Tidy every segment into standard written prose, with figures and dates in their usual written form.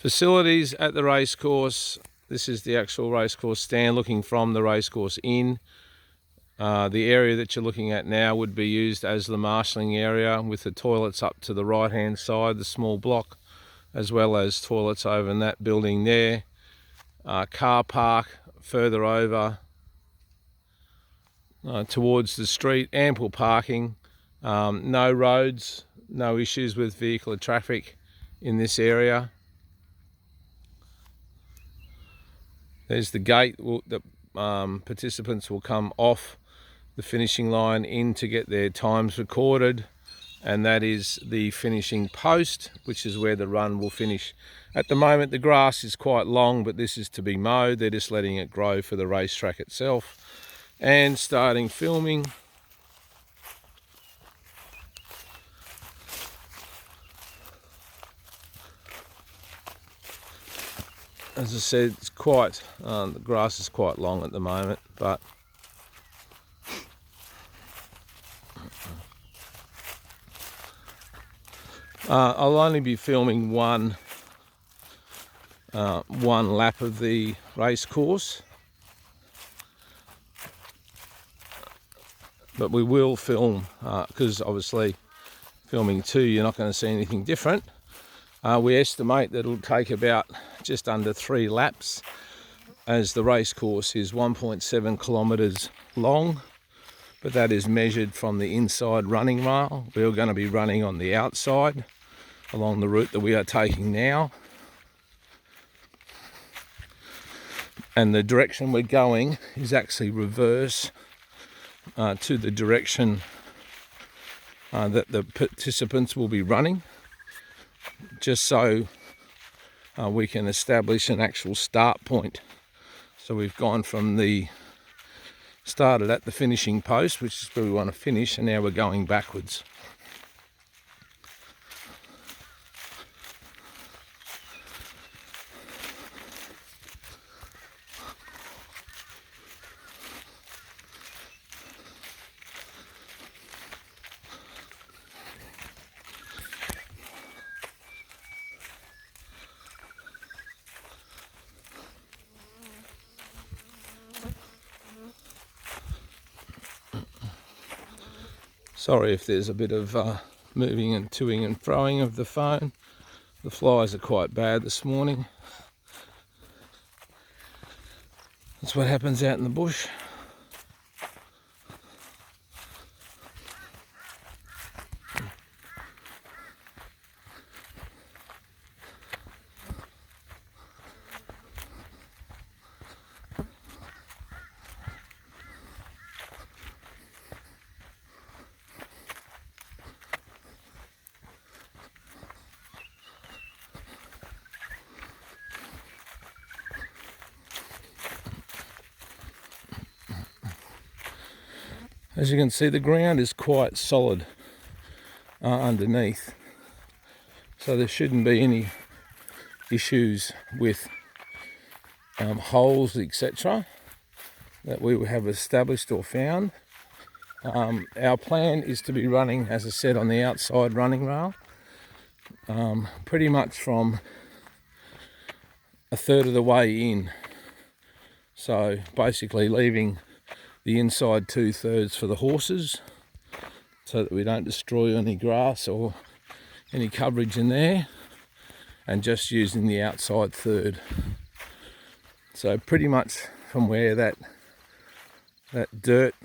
Facilities at the racecourse. This is the actual racecourse stand looking from the racecourse in. The area that you're looking at now would be used as the marshalling area, with the toilets up to the right hand side, the small block, as well as toilets over in that building there. Car park further over towards the street, ample parking, no roads, no issues with vehicular traffic in this area. There's the gate that participants will come off the finishing line in to get their times recorded, and that is the finishing post, which is where the run will finish. At the moment the grass is quite long, but this is to be mowed. They're just letting it grow for the racetrack itself. And starting filming. As I said, it's quite the grass is quite long at the moment, but I'll only be filming one lap of the race course, but we will film because obviously filming two, you're not going to see anything different. We estimate that it'll take about just under 3 laps, as the race course is 1.7 kilometres long, but that is measured from the inside running rail. We're going to be running on the outside along the route that we are taking now, and the direction we're going is actually reverse to the direction that the participants will be running, just so we can establish an actual start point. So we've gone from started at the finishing post, which is where we want to finish, and now we're going backwards. Sorry if there's a bit of moving and toing and froing of the phone. The flies are quite bad this morning. That's what happens out in the bush. As you can see, the ground is quite solid underneath, so there shouldn't be any issues with holes, etc., that we have established or found. Our plan is to be running, as I said, on the outside running rail, pretty much from a third of the way in. So basically leaving the inside 2/3 for the horses, so that we don't destroy any grass or any coverage in there, and just using the outside third. So pretty much from where that dirt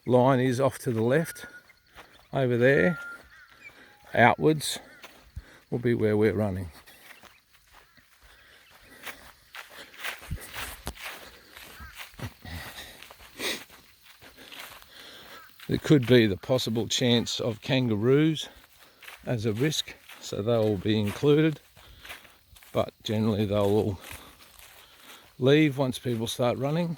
line is off to the left over there, outwards will be where we're running. There could be the possible chance of kangaroos as a risk, so they'll all be included, but generally they'll all leave once people start running.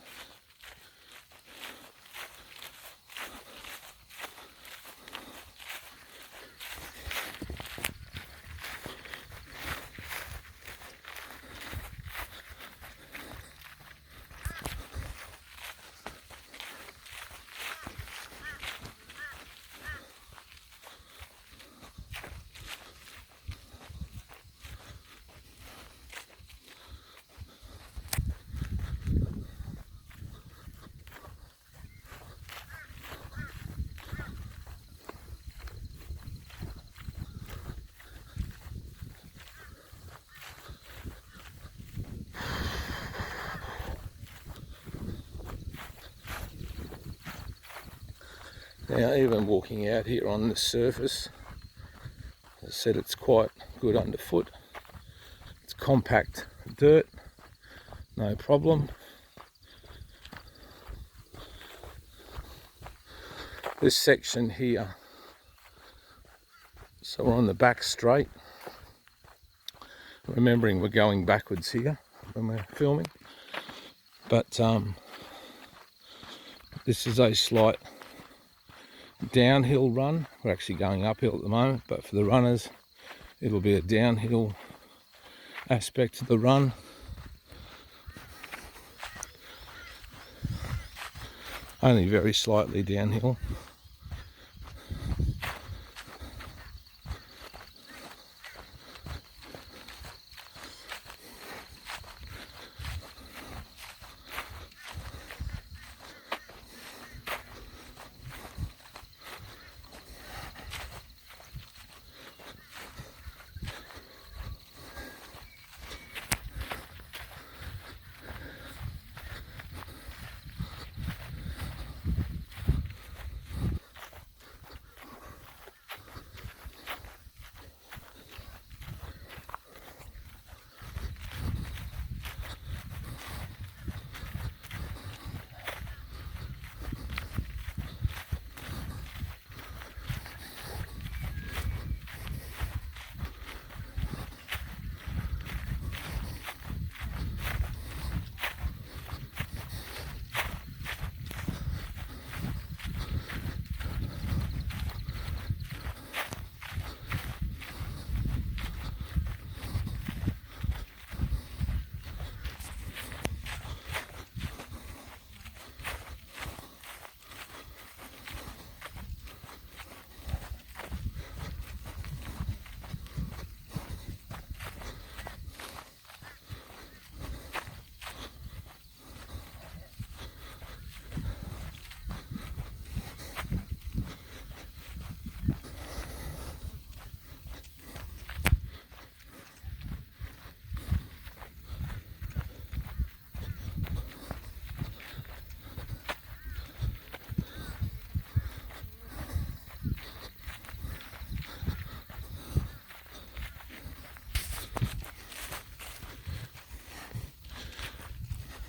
Now, even walking out here on the surface, as I said, it's quite good underfoot. It's compact dirt, no problem. This section here, so we're on the back straight, remembering we're going backwards here when we're filming, but this is a slight downhill run. We're actually going uphill at the moment, but for the runners it'll be a downhill aspect to the run. Only very slightly downhill.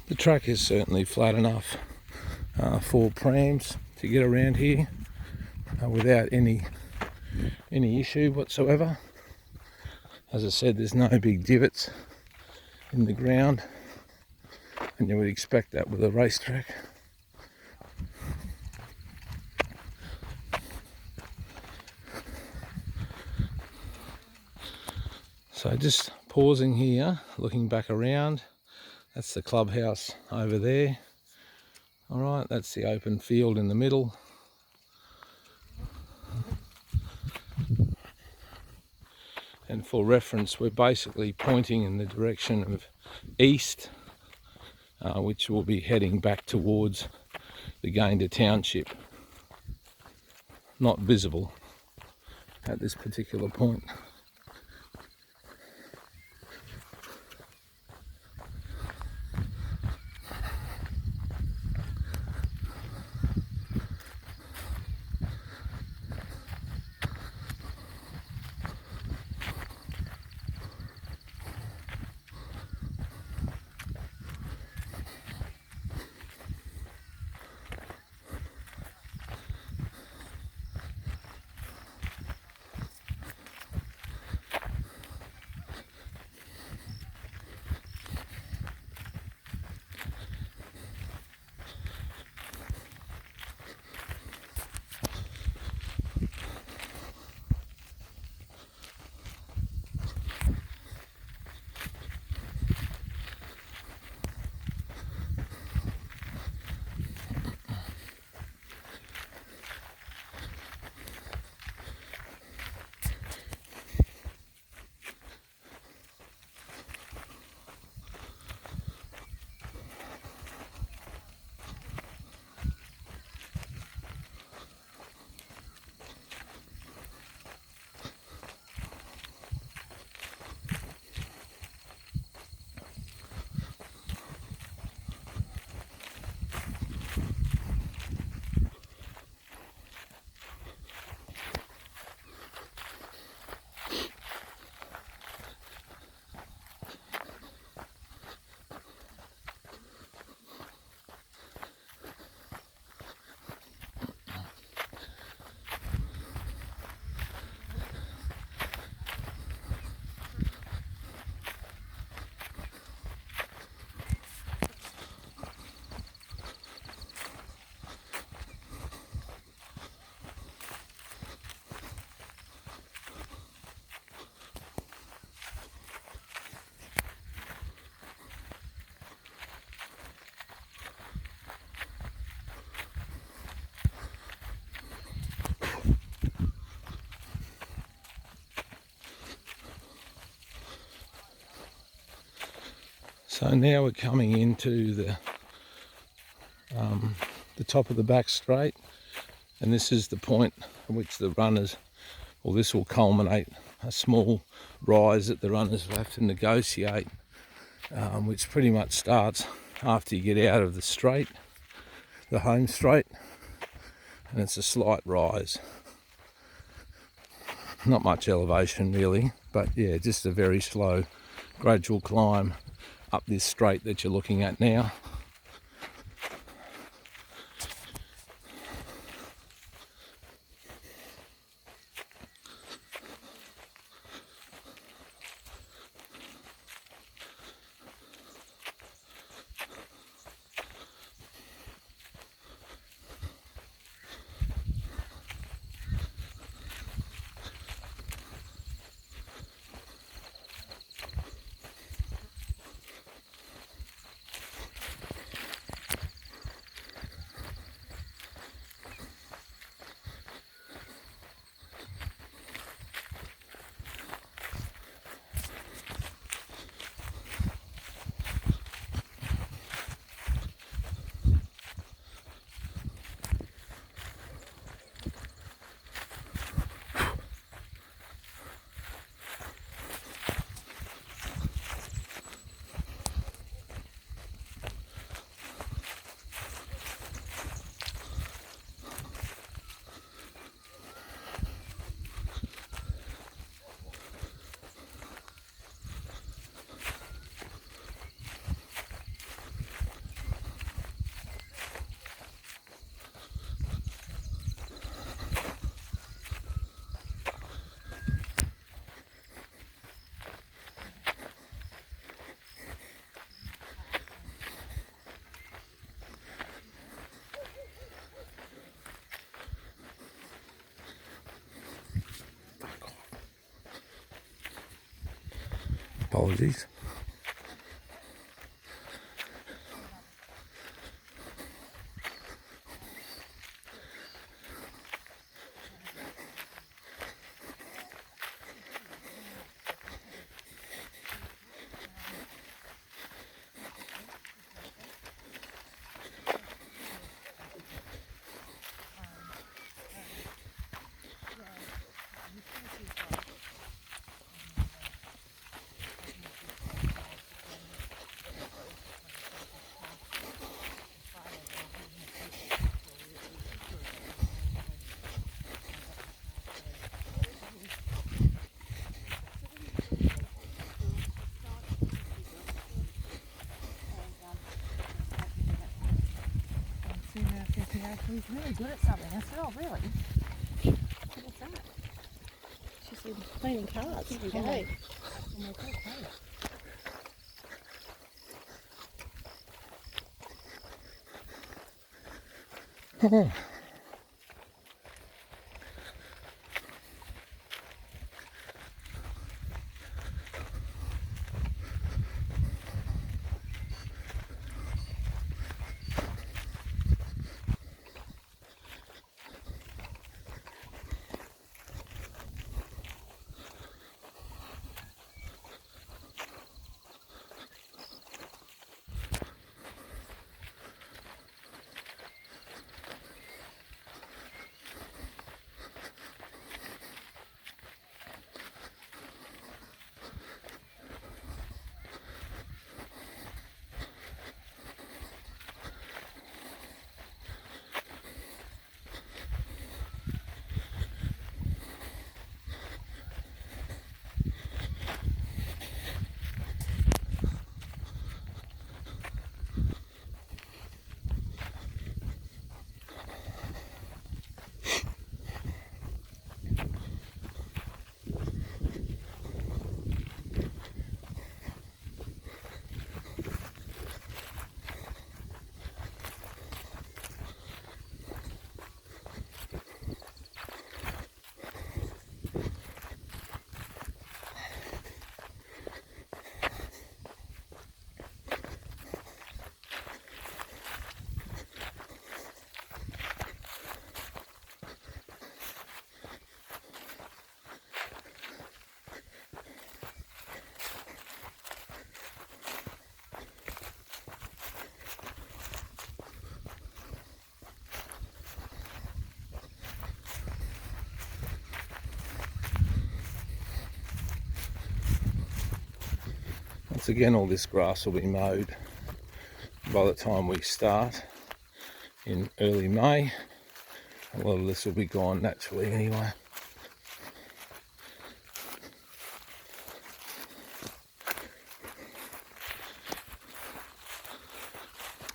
The track is certainly flat enough for prams to get around here without any issue whatsoever. As I said, there's no big divots in the ground, and you would expect that with a racetrack. So just pausing here, looking back around. That's the clubhouse over there. All right, that's the open field in the middle. And for reference, we're basically pointing in the direction of east, which will be heading back towards the Gayndah township. Not visible at this particular point. So now we're coming into the top of the back straight, and this is the point at which the runners, or this will culminate a small rise that the runners will have to negotiate, which pretty much starts after you get out of the straight, the home straight, and it's a slight rise. Not much elevation really, but yeah, just a very slow, gradual climb up this straight that you're looking at now. Apologies. He's really good at something. I said, oh, really? What's that? She said, playing cards. Here we go. I'm like, okay. Oh. once again, all this grass will be mowed by the time we start in early May. A lot of this will be gone naturally anyway.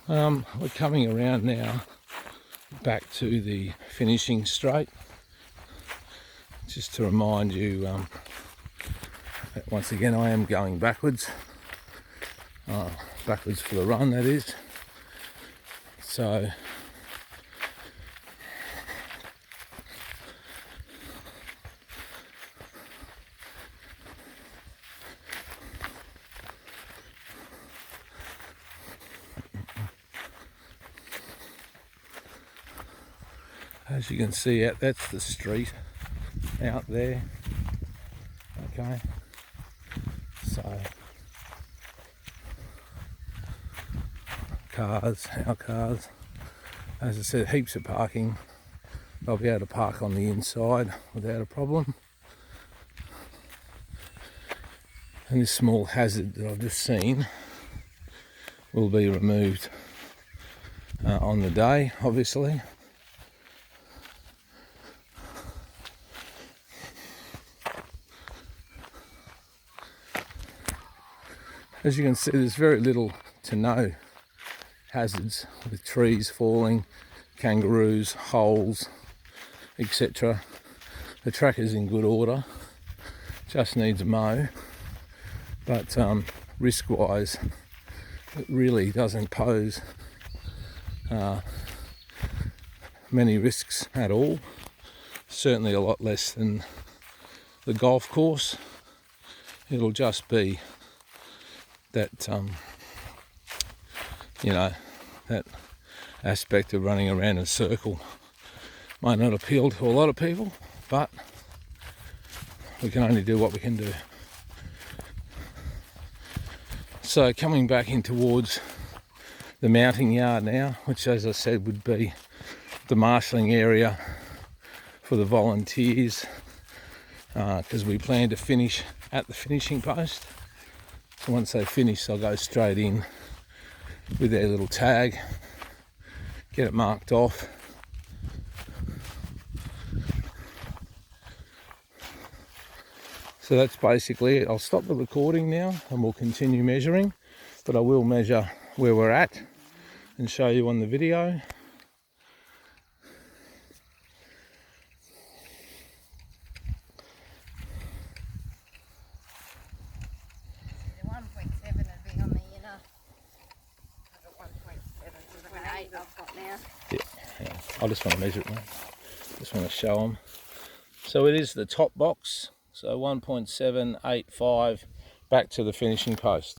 We're coming around now back to the finishing straight. Just to remind you, that once again I am going backwards. Backwards for the run, that is. So as you can see, that's the street out there. Okay, so our cars, as I said, heaps of parking. They'll be able to park on the inside without a problem. And this small hazard that I've just seen will be removed on the day, obviously. As you can see, there's very little to no hazards with trees falling, kangaroos, holes, etc. The track is in good order, just needs a mow, but risk-wise it really doesn't pose many risks at all. Certainly a lot less than the golf course. It'll just be that that aspect of running around in a circle might not appeal to a lot of people, but we can only do what we can do. So coming back in towards the mounting yard now, which, as I said, would be the marshalling area for the volunteers, because we plan to finish at the finishing post. So once they finish, they'll go straight in with their little tag, get it marked off. So that's basically it. I'll stop the recording now and we'll continue measuring, but I will measure where we're at and show you on the video. Yeah, I just want to measure it now. Just want to show them. So it is the top box, so 1.785 back to the finishing post.